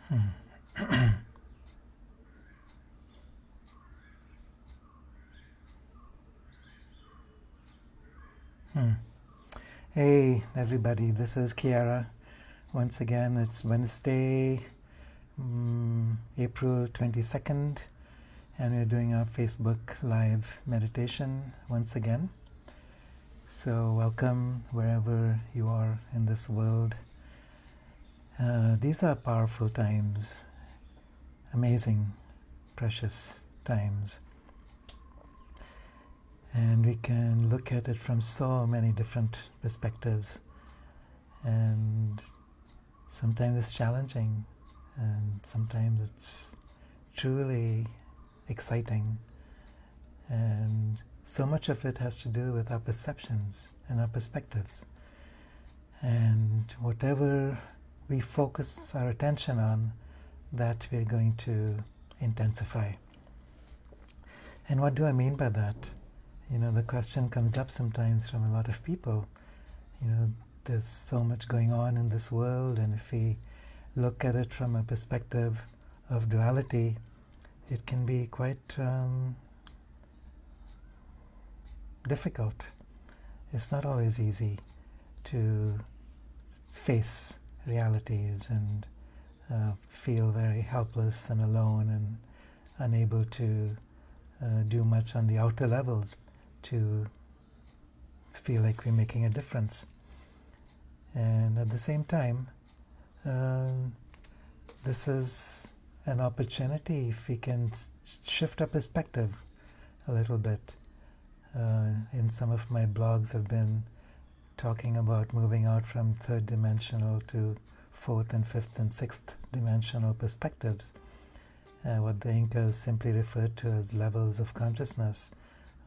Hmm. Hmm. Hey everybody, this is Kiara. Once again, it's Wednesday, April 22nd, and we're doing our Facebook Live meditation once again. So, welcome wherever you are in this world. These are powerful times, amazing, precious times. And we can look at it from so many different perspectives. And sometimes it's challenging, and sometimes it's truly exciting. And so much of it has to do with our perceptions and our perspectives. And whatever we focus our attention on, that we're going to intensify. And what do I mean by that? The question comes up sometimes from a lot of people. There's so much going on in this world, and if we look at it from a perspective of duality, it can be quite difficult. It's not always easy to face realities and feel very helpless and alone and unable to do much on the outer levels to feel like we're making a difference. And at the same time, this is an opportunity if we can shift our perspective a little bit. In some of my blogs, I've been talking about moving out from third dimensional to fourth and fifth and sixth dimensional perspectives, what the Incas simply referred to as levels of consciousness,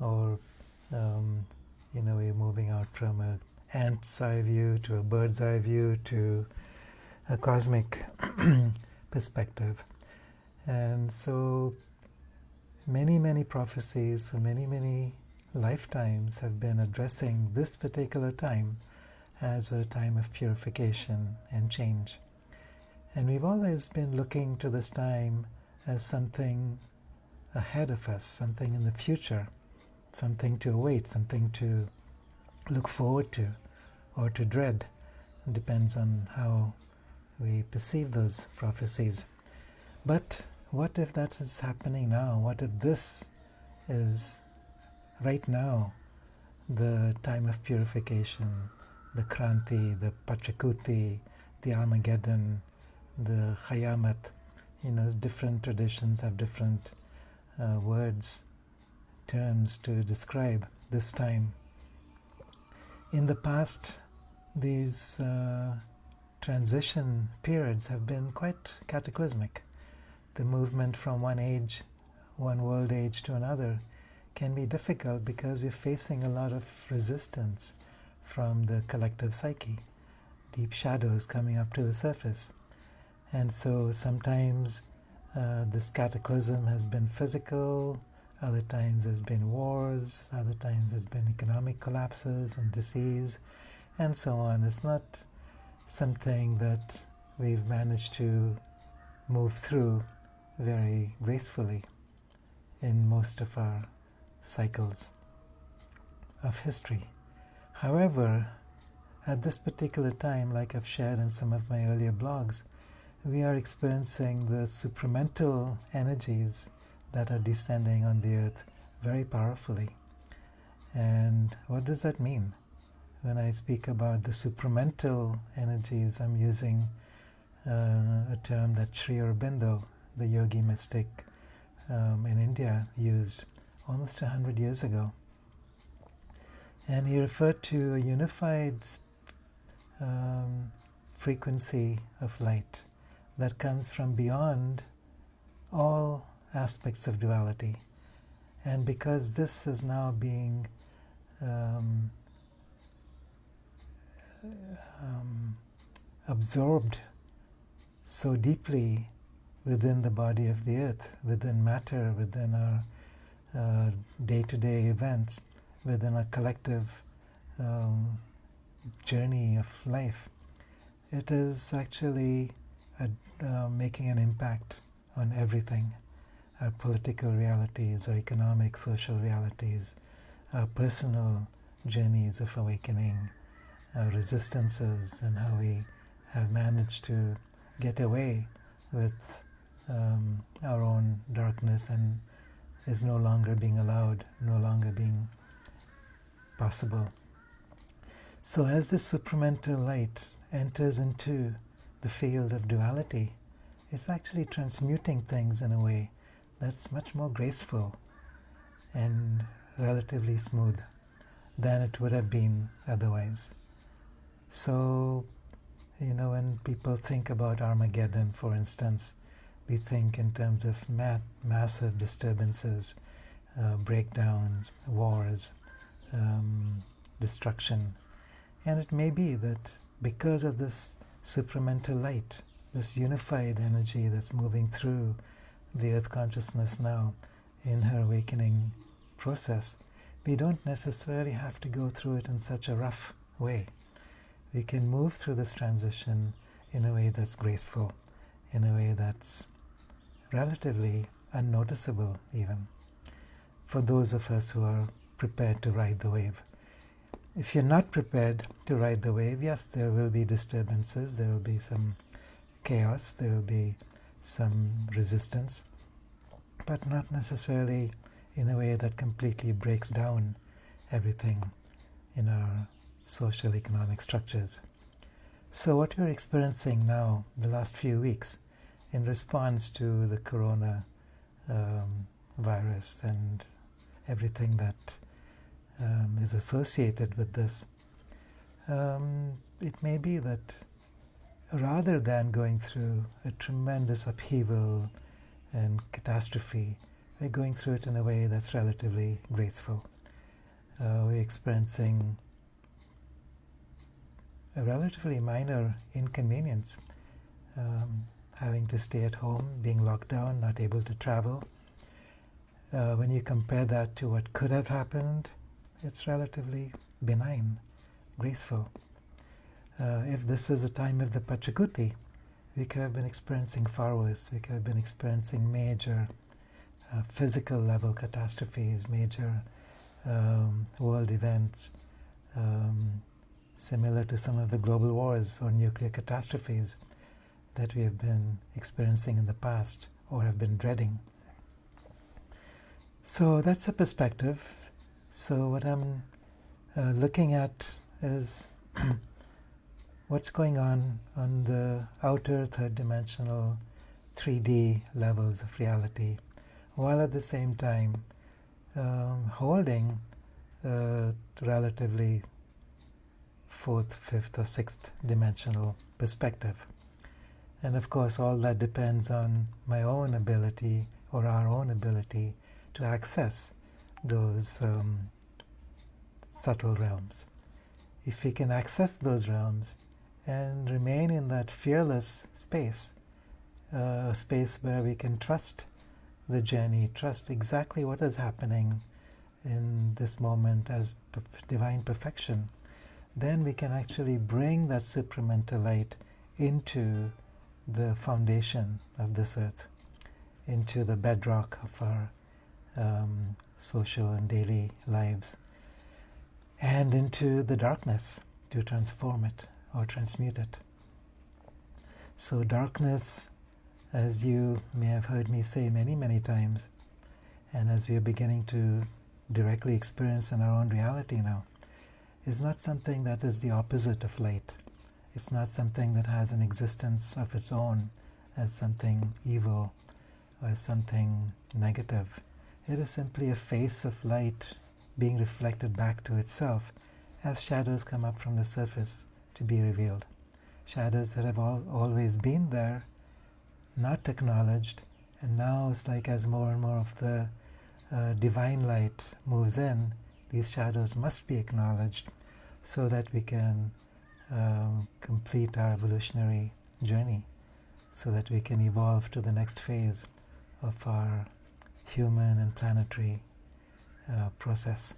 or we're moving out from an ant's eye view to a bird's eye view to a cosmic perspective. And so many prophecies for many lifetimes have been addressing this particular time as a time of purification and change. And we've always been looking to this time as something ahead of us, something in the future, something to await, something to look forward to or to dread. It depends on how we perceive those prophecies. But what if that is happening now? What if this is right now the time of purification, the Kranti, the Pachakuti, the Armageddon, the Khayamat? Different traditions have different words, terms to describe this time. In the past, these transition periods have been quite cataclysmic. The movement from one world age to another can be difficult because we're facing a lot of resistance from the collective psyche, deep shadows coming up to the surface. And so sometimes this cataclysm has been physical, other times has been wars, other times has been economic collapses and disease, and so on. It's not something that we've managed to move through very gracefully in most of our cycles of history. However, at this particular time, like I've shared in some of my earlier blogs, we are experiencing the supramental energies that are descending on the earth very powerfully. And what does that mean? When I speak about the supramental energies, I'm using a term that Sri Aurobindo, the yogi mystic in India, used almost 100 years ago. And he referred to a unified frequency of light that comes from beyond all aspects of duality. And because this is now being absorbed so deeply within the body of the earth, within matter, within our day-to-day events, within a collective journey of life, it is actually making an impact on everything, our political realities, our economic, social realities, our personal journeys of awakening, our resistances, and how we have managed to get away with our own darkness and is no longer being allowed, no longer being possible. So as this supramental light enters into the field of duality, it's actually transmuting things in a way that's much more graceful and relatively smooth than it would have been otherwise. So, when people think about Armageddon, for instance, we think in terms of massive disturbances, breakdowns, wars, destruction. And it may be that because of this supramental light, this unified energy that's moving through the earth consciousness now in her awakening process, we don't necessarily have to go through it in such a rough way. We can move through this transition in a way that's graceful, in a way that's relatively unnoticeable even, for those of us who are prepared to ride the wave. If you're not prepared to ride the wave, yes, there will be disturbances, there will be some chaos, there will be some resistance, but not necessarily in a way that completely breaks down everything in our social economic structures. So what we're experiencing now, the last few weeks, in response to the corona virus and everything that is associated with this, it may be that rather than going through a tremendous upheaval and catastrophe, we're going through it in a way that's relatively graceful. We're experiencing a relatively minor inconvenience, having to stay at home, being locked down, not able to travel. When you compare that to what could have happened, it's relatively benign, graceful. If this is the time of the Pachakuti, we could have been experiencing far worse. We could have been experiencing major physical level catastrophes, major world events, similar to some of the global wars or nuclear catastrophes that we have been experiencing in the past or have been dreading. So that's a perspective. So what I'm looking at is what's going on the outer third dimensional 3D levels of reality, while at the same time holding relatively fourth, fifth, or sixth dimensional perspective. And of course, all that depends on my own ability or our own ability to access those subtle realms. If we can access those realms and remain in that fearless space, a space where we can trust the journey, trust exactly what is happening in this moment as divine perfection, then we can actually bring that supramental light into the foundation of this earth, into the bedrock of our social and daily lives, and into the darkness to transform it or transmute it. So darkness, as you may have heard me say many, many times, and as we are beginning to directly experience in our own reality now, is not something that is the opposite of light. It's not something that has an existence of its own as something evil or something negative. It is simply a face of light being reflected back to itself as shadows come up from the surface to be revealed. Shadows that have always been there, not acknowledged, and now it's like as more and more of the divine light moves in, these shadows must be acknowledged so that we can complete our evolutionary journey, so that we can evolve to the next phase of our human and planetary process.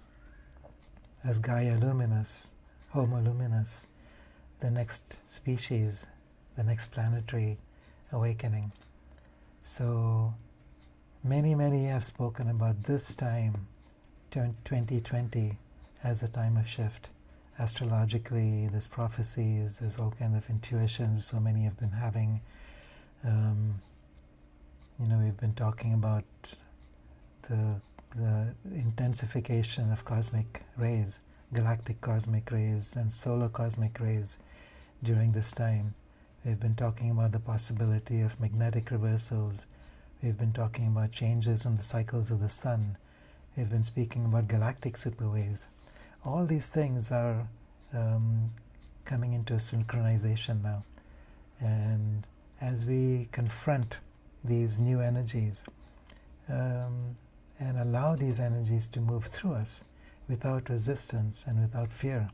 As Gaia Luminous, Homo Luminous, the next species, the next planetary awakening. So many have spoken about this time, 2020, as a time of shift. Astrologically, there's prophecies, there's all kind of intuitions so many have been having. We've been talking about the intensification of cosmic rays, galactic cosmic rays and solar cosmic rays during this time. We've been talking about the possibility of magnetic reversals. We've been talking about changes in the cycles of the sun. We've been speaking about galactic superwaves. All these things are coming into synchronization now. And as we confront these new energies and allow these energies to move through us without resistance and without fear,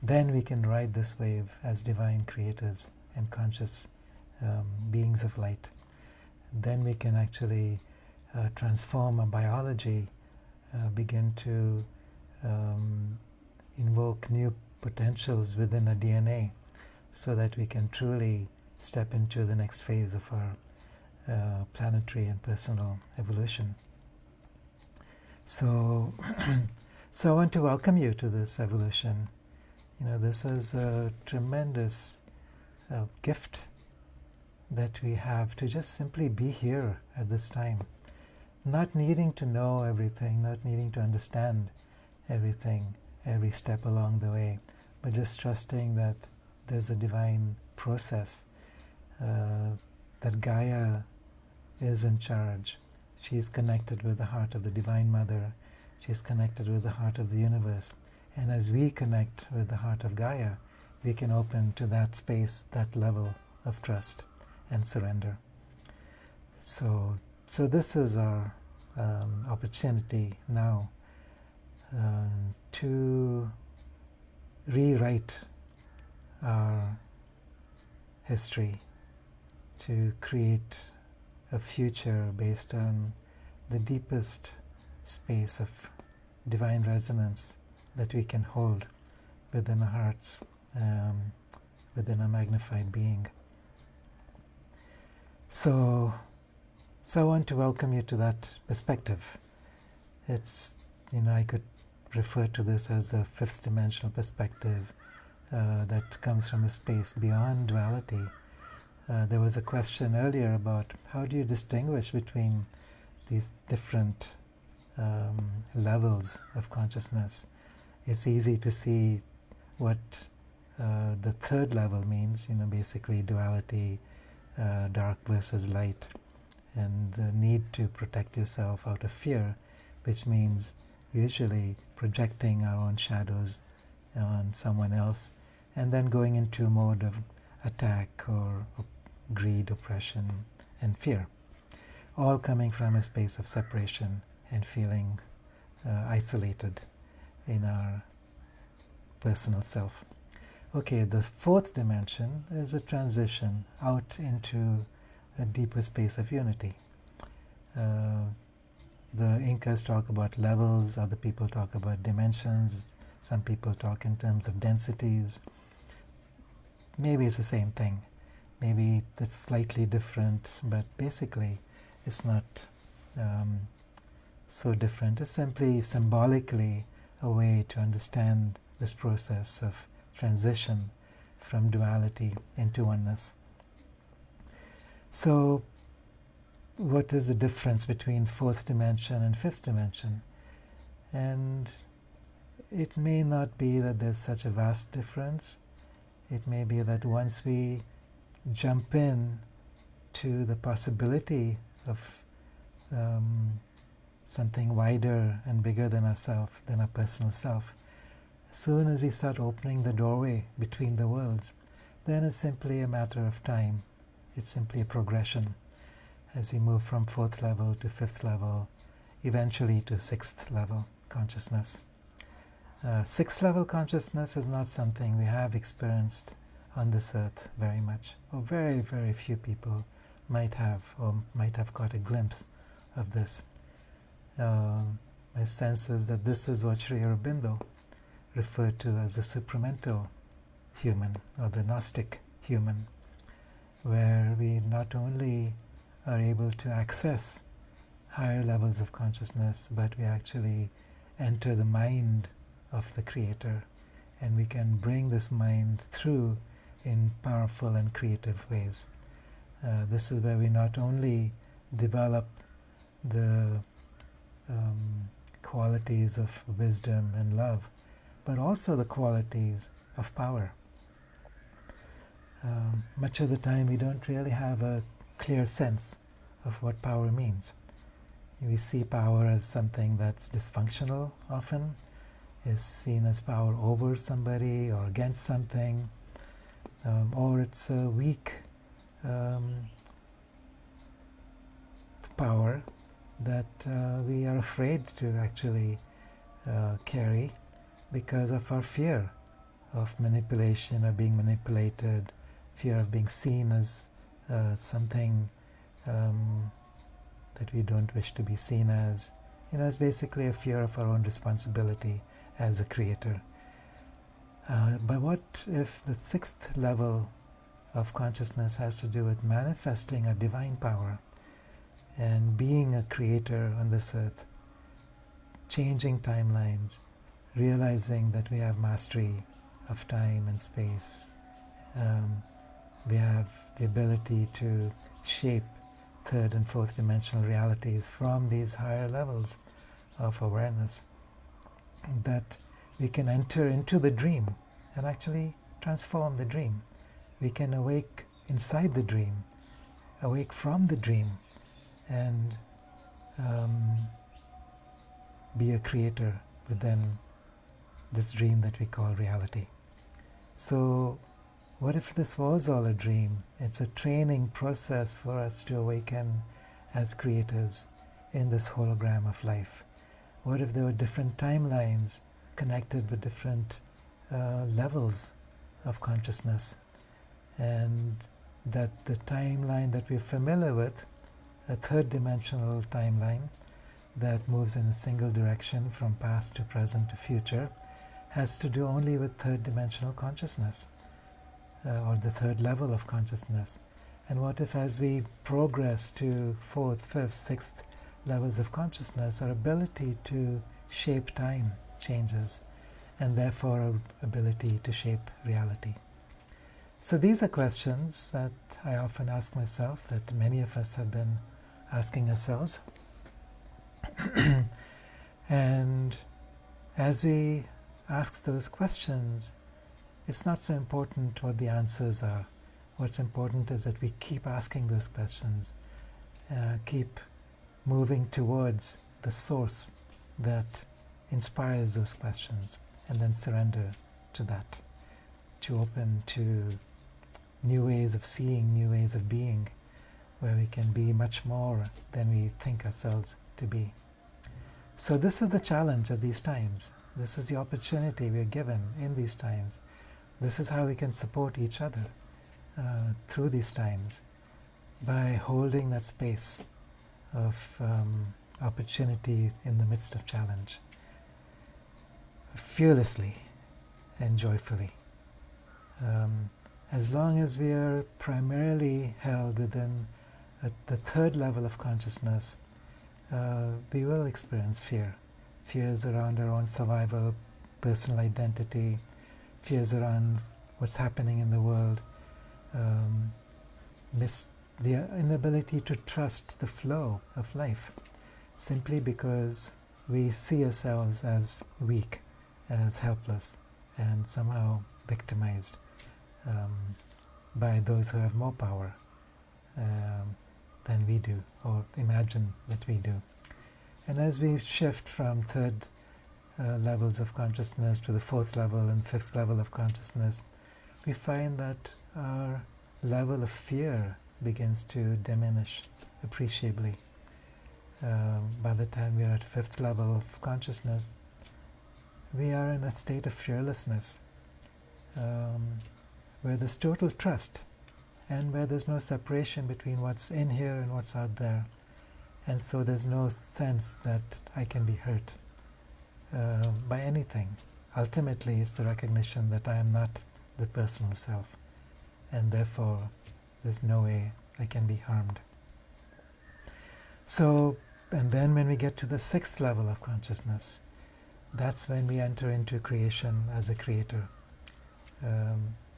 then we can ride this wave as divine creators and conscious beings of light. Then we can actually transform our biology, begin to invoke new potentials within our DNA so that we can truly step into the next phase of our planetary and personal evolution. So, so I want to welcome you to this evolution. This is a tremendous gift that we have to just simply be here at this time, not needing to know everything, not needing to understand everything, every step along the way, but just trusting that there's a divine process, that Gaia is in charge. She's connected with the heart of the Divine Mother. She's connected with the heart of the universe. And as we connect with the heart of Gaia, we can open to that space, that level of trust and surrender. So this is our opportunity now to rewrite our history, to create a future based on the deepest space of divine resonance that we can hold within our hearts, within our magnified being. So I want to welcome you to that perspective. It's, I could refer to this as a fifth dimensional perspective that comes from a space beyond duality. There was a question earlier about how do you distinguish between these different levels of consciousness. It's easy to see what the third level means, basically duality, dark versus light, and the need to protect yourself out of fear, which means usually projecting our own shadows on someone else and then going into a mode of attack or greed, oppression, and fear, all coming from a space of separation and feeling isolated in our personal self. Okay, the fourth dimension is a transition out into a deeper space of unity. The Incas talk about levels, other people talk about dimensions, some people talk in terms of densities. Maybe it's the same thing. Maybe it's slightly different, but basically it's not so different. It's simply symbolically a way to understand this process of transition from duality into oneness. So what is the difference between fourth dimension and fifth dimension? And it may not be that there's such a vast difference. It may be that once we jump in to the possibility of something wider and bigger than ourselves, than our personal self, as soon as we start opening the doorway between the worlds, then it's simply a matter of time. It's simply a progression as we move from fourth level to fifth level, eventually to sixth level consciousness. Sixth level consciousness is not something we have experienced on this earth very much, or very, very few people might have, or might have caught a glimpse of this. My sense is that this is what Sri Aurobindo referred to as the supramental human, or the Gnostic human. where we not only are able to access higher levels of consciousness, but we actually enter the mind of the Creator, and we can bring this mind through in powerful and creative ways. This is where we not only develop the qualities of wisdom and love, but also the qualities of power. Much of the time we don't really have a clear sense of what power means. We see power as something that's dysfunctional often, is seen as power over somebody or against something, or it's a weak power that we are afraid to actually carry because of our fear of manipulation, of being manipulated, fear of being seen as something that we don't wish to be seen as. It's basically a fear of our own responsibility as a creator. But what if the sixth level of consciousness has to do with manifesting a divine power and being a creator on this earth, changing timelines, realizing that we have mastery of time and space. We have the ability to shape third and fourth dimensional realities from these higher levels of awareness, that we can enter into the dream and actually transform the dream. We can awake inside the dream, awake from the dream, and be a creator within this dream that we call reality. So what if this was all a dream? It's a training process for us to awaken as creators in this hologram of life. What if there were different timelines connected with different levels of consciousness, and that the timeline that we're familiar with, a third dimensional timeline that moves in a single direction from past to present to future, has to do only with third dimensional consciousness, or the third level of consciousness. And what if as we progress to fourth, fifth, sixth levels of consciousness, our ability to shape time changes, and therefore our ability to shape reality? So these are questions that I often ask myself, that many of us have been asking ourselves. And as we ask those questions, it's not so important what the answers are. What's important is that we keep asking those questions, keep moving towards the source that inspires those questions, and then surrender to that, to open to new ways of seeing, new ways of being, where we can be much more than we think ourselves to be. So this is the challenge of these times. This is the opportunity we are given in these times. This is how we can support each other through these times, by holding that space of opportunity in the midst of challenge, fearlessly and joyfully. As long as we are primarily held within the third level of consciousness, we will experience fear. Fears around our own survival, personal identity, fears around what's happening in the world, the inability to trust the flow of life, simply because we see ourselves as weak, as helpless, and somehow victimized by those who have more power than we do, or imagine that we do. And as we shift from third levels of consciousness to the fourth level and fifth level of consciousness, we find that our level of fear begins to diminish appreciably. By the time we are at fifth level of consciousness, we are in a state of fearlessness, where there's total trust, and where there's no separation between what's in here and what's out there. And so there's no sense that I can be hurt by anything. Ultimately, it's the recognition that I am not the personal self, and therefore There's no way I can be harmed. So, and then when we get to the 6th level of consciousness, that's when we enter into creation as a creator.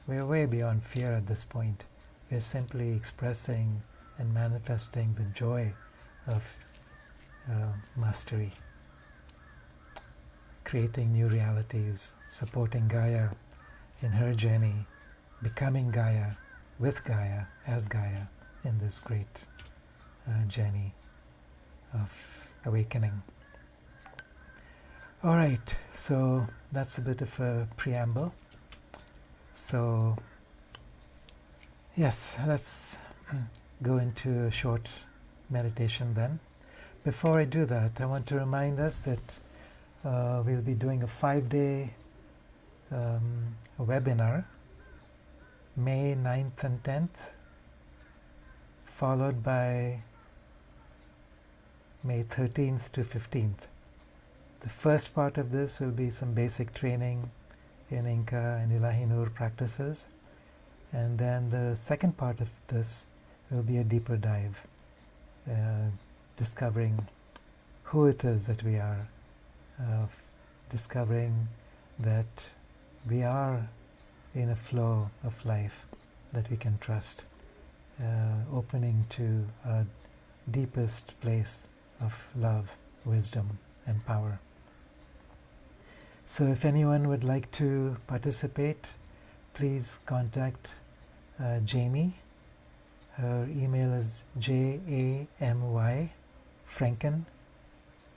We're way beyond fear at this point. We're simply expressing and manifesting the joy of mastery, creating new realities, supporting Gaia in her journey, becoming Gaia with Gaia, as Gaia, in this great journey of awakening. All right, so that's a bit of a preamble. So, yes, let's go into a short meditation then. Before I do that, I want to remind us that we'll be doing a 5-day webinar, May 9th and 10th, followed by May 13th to 15th. The first part of this will be some basic training in Inca and Ilahi Nur practices, and then the second part of this will be a deeper dive, discovering who it is that we are, discovering that we are in a flow of life that we can trust, opening to a deepest place of love, wisdom, and power. So if anyone would like to participate, please contact Jamie. Her email is JAMY_Franken.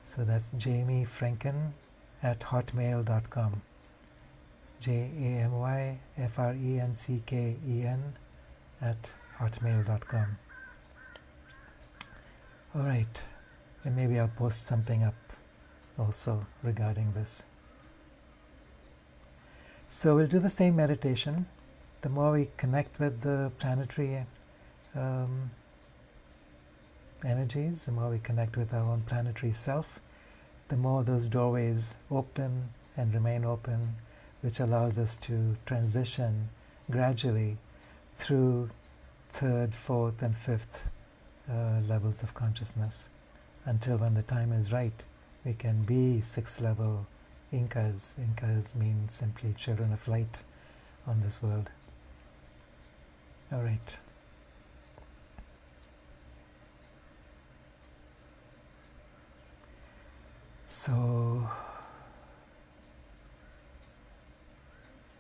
So that's jamiefranken@hotmail.com. JAMYFRENCKEN@hotmail.com. All right, and maybe I'll post something up also regarding this. So we'll do the same meditation. The more we connect with the planetary energies, the more we connect with our own planetary self, the more those doorways open and remain open, which allows us to transition gradually through 3rd, 4th, and 5th levels of consciousness, until when the time is right, we can be 6th level Incas. Incas mean simply children of light on this world. All right. So,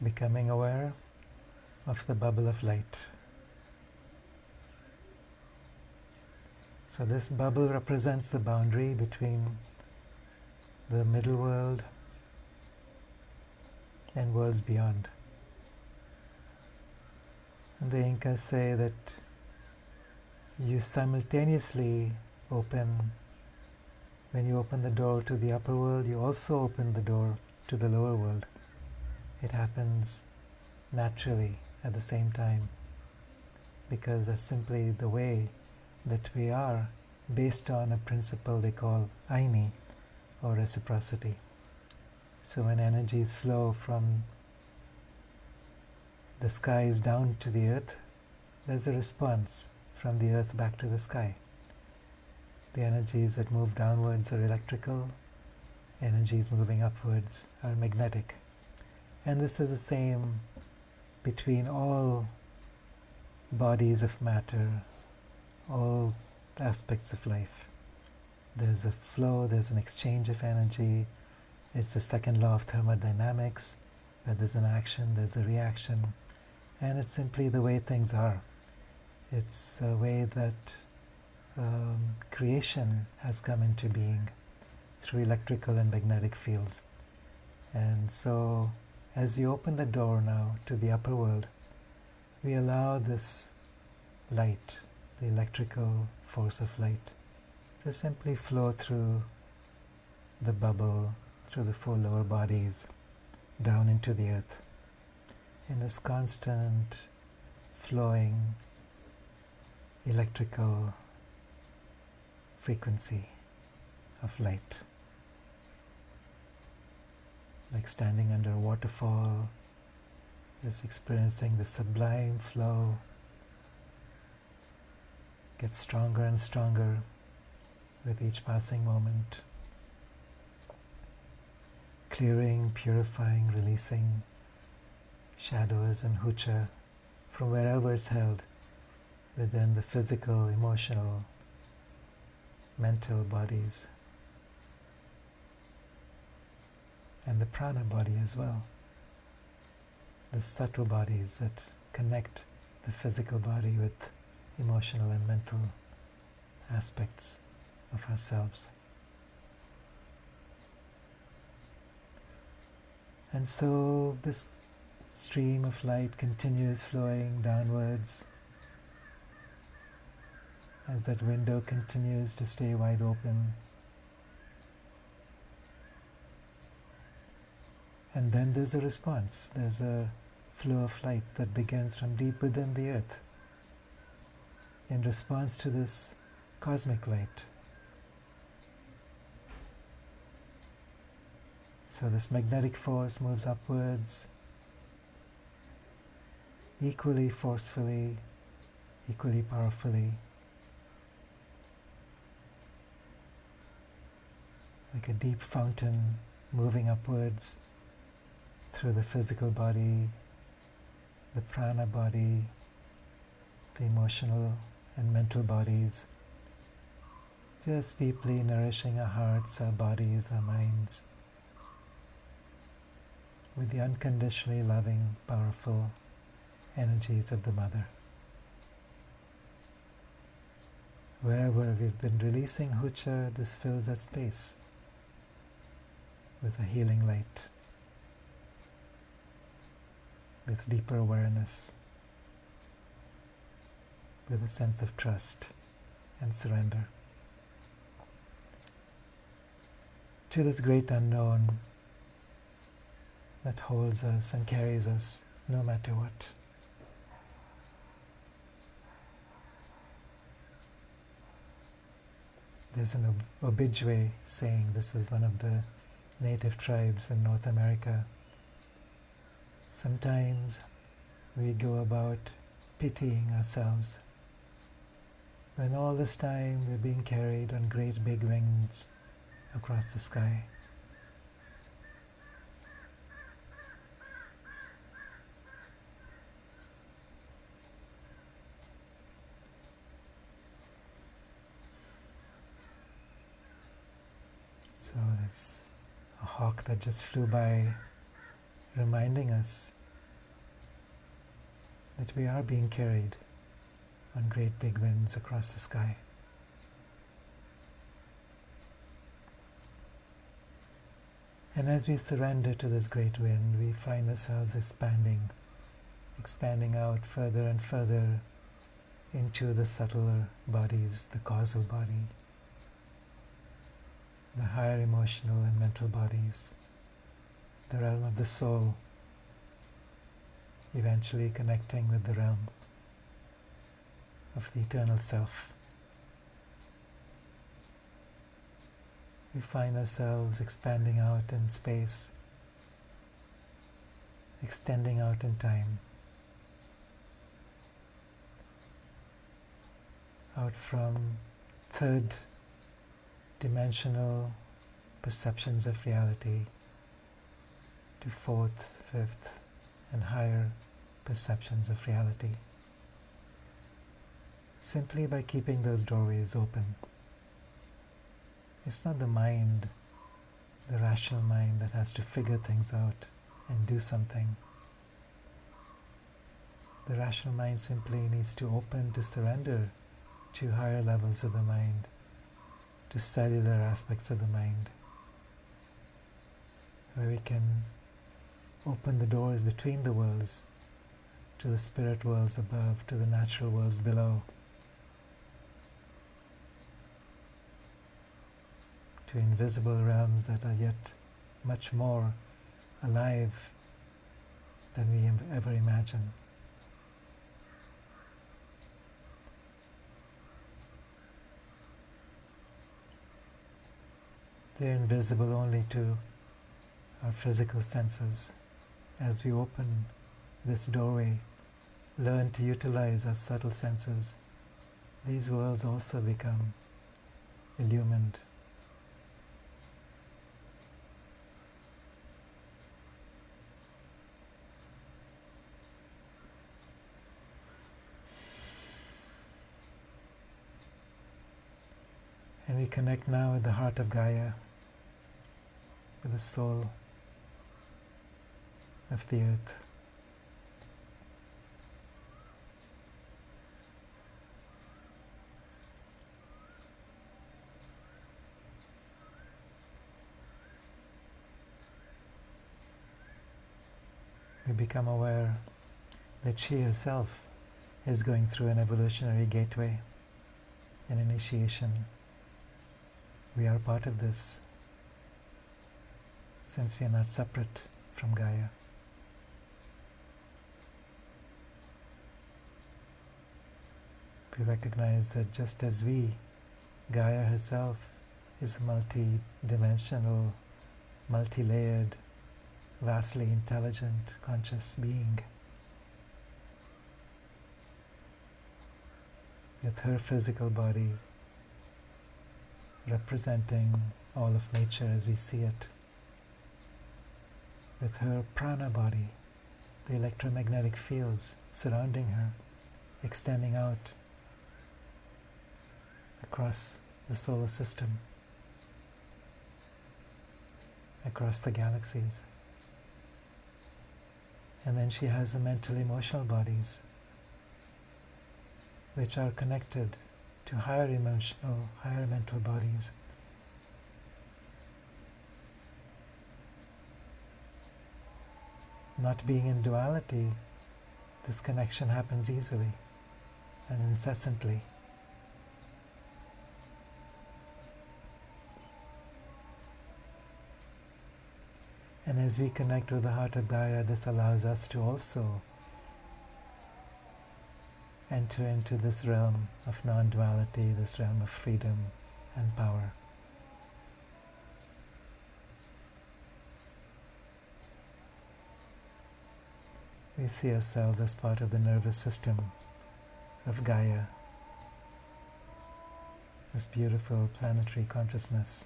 becoming aware of the bubble of light. So this bubble represents the boundary between the middle world and worlds beyond. And the Incas say that you simultaneously open, when you open the door to the upper world, you also open the door to the lower world. It happens naturally at the same time, because that's simply the way that we are, based on a principle they call Aini, or reciprocity. So when energies flow from the skies down to the earth, there's a response from the earth back to the sky. The energies that move downwards are electrical, energies moving upwards are magnetic. And this is the same between all bodies of matter, all aspects of life. There's a flow, there's an exchange of energy. It's the second law of thermodynamics, where there's an action, there's a reaction, and it's simply the way things are. It's a way that creation has come into being through electrical and magnetic fields. And so, as we open the door now to the upper world, we allow this light, the electrical force of light, to simply flow through the bubble, through the 4 lower bodies, down into the earth, in this constant flowing electrical frequency of light. Like standing under a waterfall, just experiencing the sublime flow gets stronger and stronger with each passing moment, clearing, purifying, releasing shadows and hucha from wherever it's held within the physical, emotional, mental bodies, and the prana body as well, the subtle bodies that connect the physical body with emotional and mental aspects of ourselves. And so this stream of light continues flowing downwards as that window continues to stay wide open. And then there's a response. There's a flow of light that begins from deep within the earth in response to this cosmic light. So this magnetic force moves upwards, equally forcefully, equally powerfully, like a deep fountain moving upwards through the physical body, the prana body, the emotional and mental bodies, just deeply nourishing our hearts, our bodies, our minds with the unconditionally loving, powerful energies of the Mother. Wherever we've been releasing hucha, this fills that space with a healing light, with deeper awareness, with a sense of trust and surrender to this great unknown that holds us and carries us no matter what. There's an Ojibwe saying, this is one of the native tribes in North America. Sometimes we go about pitying ourselves when all this time we're being carried on great big wings across the sky. So there's a hawk that just flew by, reminding us that we are being carried on great big winds across the sky. And as we surrender to this great wind, we find ourselves expanding out further and further into the subtler bodies, the causal body, the higher emotional and mental bodies, the realm of the soul, eventually connecting with the realm of the eternal self. We find ourselves expanding out in space, extending out in time, out from third dimensional perceptions of reality to fourth, fifth, and higher perceptions of reality, simply by keeping those doorways open. It's not the mind, the rational mind, that has to figure things out and do something. The rational mind simply needs to open to surrender to higher levels of the mind, to cellular aspects of the mind, where we can open the doors between the worlds, to the spirit worlds above, to the natural worlds below, to invisible realms that are yet much more alive than we ever imagine. They're invisible only to our physical senses. As we open this doorway, learn to utilize our subtle senses, these worlds also become illumined. And we connect now with the heart of Gaia, with the soul of the earth. We become aware that she herself is going through an evolutionary gateway, an initiation. We are part of this, since we are not separate from Gaia. We recognize that just as we, Gaia herself is a multi-dimensional, multi-layered, vastly intelligent, conscious being, with her physical body representing all of nature as we see it, with her prana body, the electromagnetic fields surrounding her, extending out across the solar system, across the galaxies. And then she has the mental emotional bodies, which are connected to higher emotional, higher mental bodies. Not being in duality, this connection happens easily and incessantly. And as we connect with the heart of Gaia, this allows us to also enter into this realm of non-duality, this realm of freedom and power. We see ourselves as part of the nervous system of Gaia, this beautiful planetary consciousness.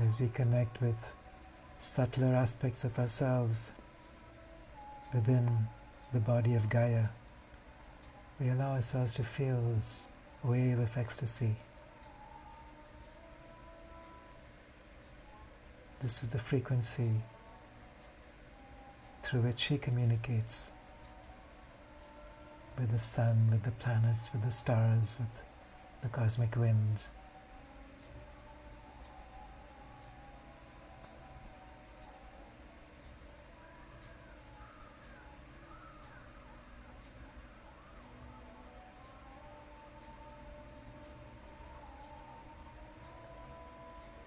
As we connect with subtler aspects of ourselves within the body of Gaia, we allow ourselves to feel this wave of ecstasy. This is the frequency through which she communicates with the sun, with the planets, with the stars, with the cosmic winds.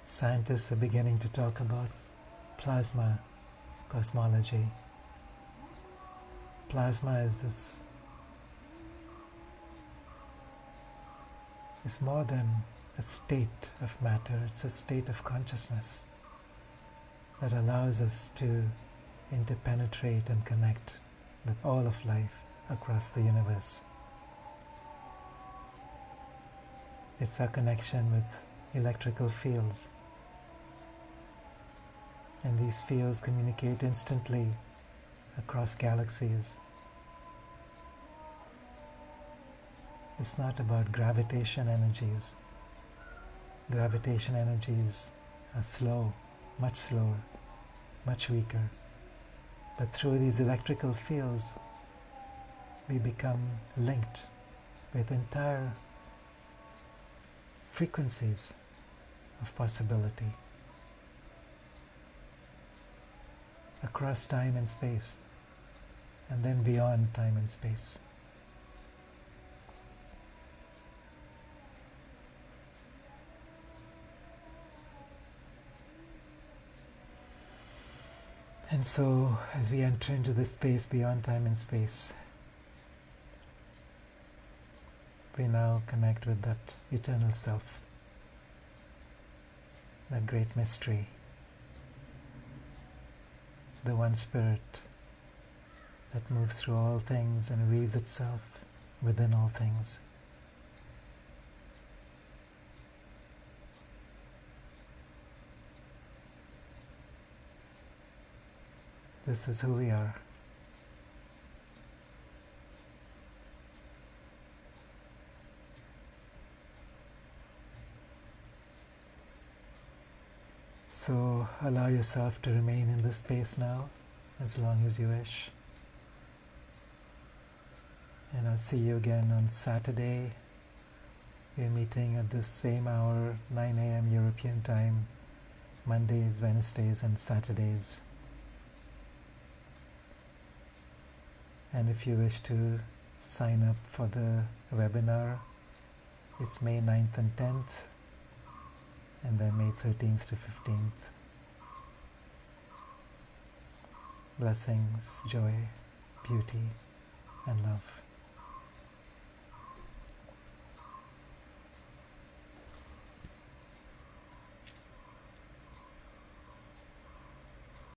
Scientists are beginning to talk about plasma cosmology. Plasma is more than a state of matter, it's a state of consciousness that allows us to interpenetrate and connect with all of life across the universe. It's our connection with electrical fields. And these fields communicate instantly across galaxies. It's not about gravitation energies. Gravitation energies are slow, much slower, much weaker. But through these electrical fields, we become linked with entire frequencies of possibility across time and space, and then beyond time and space. And so, as we enter into this space beyond time and space, we now connect with that eternal self, that great mystery, the one spirit that moves through all things and weaves itself within all things. This is who we are. So allow yourself to remain in this space now, as long as you wish. And I'll see you again on Saturday. We're meeting at this same hour, 9 a.m. European time, Mondays, Wednesdays, and Saturdays. And if you wish to sign up for the webinar, it's May 9th and 10th, and then May 13th to 15th. Blessings, joy, beauty, and love.